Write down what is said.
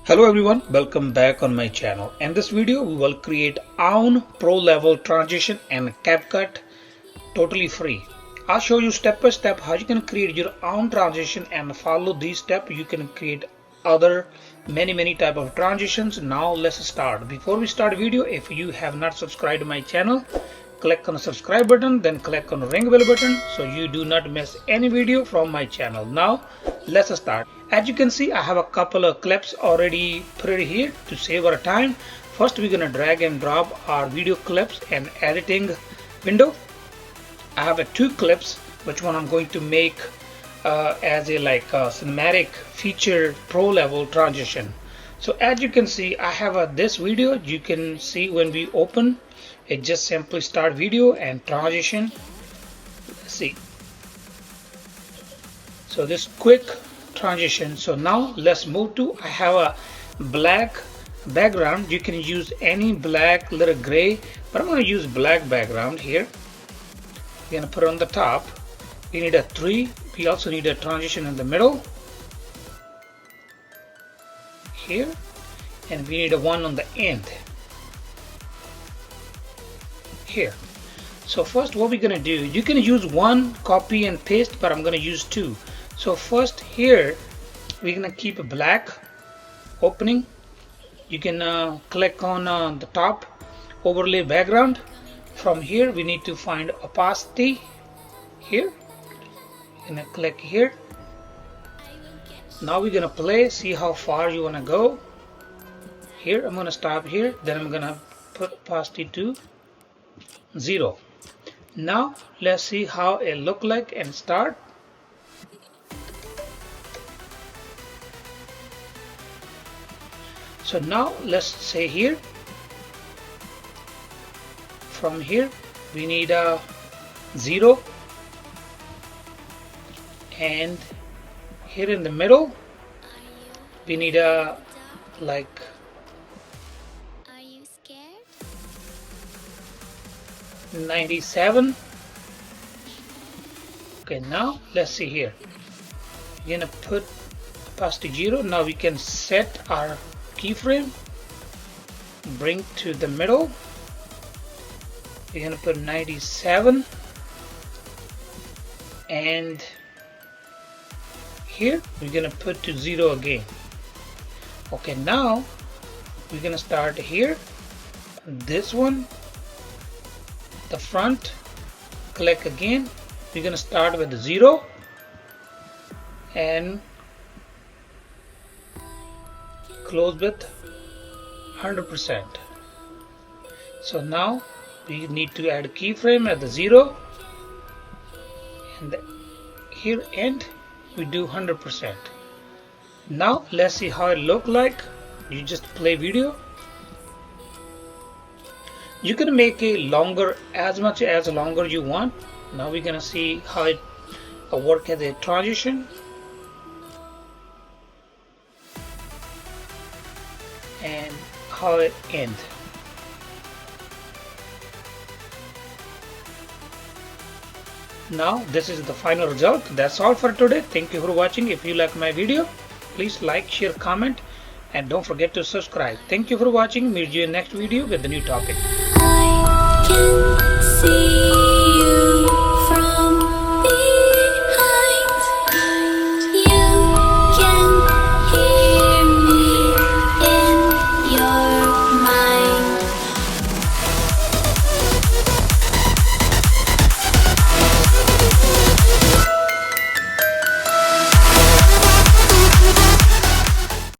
Hello everyone, welcome back on my channel. In this video we will create own pro level transition and Capcut totally free. I'll show you step by step how you can create your own transition, and follow these steps you can create other many type of transitions. Now let's start. Before we start video, if you have not subscribed to my channel, click on the subscribe button, then click on the ring bell button so you do not miss any video from my channel. Now let's start. As you can see, I have a couple of clips already put here to save our time. First we're gonna drag and drop our video clips and editing window. I have two clips, which one I'm going to make as a cinematic feature pro level transition. So as you can see, I have this video. You can see when we open it, just simply start video and transition. Let's see. So this quick transition. So now let's move to, I have a black background. You can use any black, little gray, but I'm going to use black background here. We're going to put it on the top. We need a 3. We also need a transition in the middle here, and we need a 1 on the end here. So first what we're going to do, you can use 1 copy and paste, but I'm going to use 2. So first here we're going to keep a black opening. You can click on the top overlay background. From here we need to find opacity here. You're going to click here. Now we're going to play, see how far you want to go. Here I'm going to stop here, then I'm going to put opacity to 0. Now let's see how it look like and start. So now let's say here, from here we need a 0, and here in the middle we need a 97. Okay, now let's see here. We're gonna put opacity 0. Now we can set our keyframe, bring to the middle. We're gonna put 97, and here we're gonna put to 0 again. Okay, now we're gonna start here. This one, the front, click again. We're gonna start with 0 and close with 100%. So now we need to add a keyframe at the 0, and here end we do 100%. Now let's see how it look like. You just play video. You can make it longer, as much as longer you want. Now we're gonna see how it work as a transition, and how it end. Now this is the final result. That's all for today. Thank you for watching. If you like my video, please like, share, comment, and don't forget to subscribe. Thank you for watching. Meet you in next video with the new topic. I can see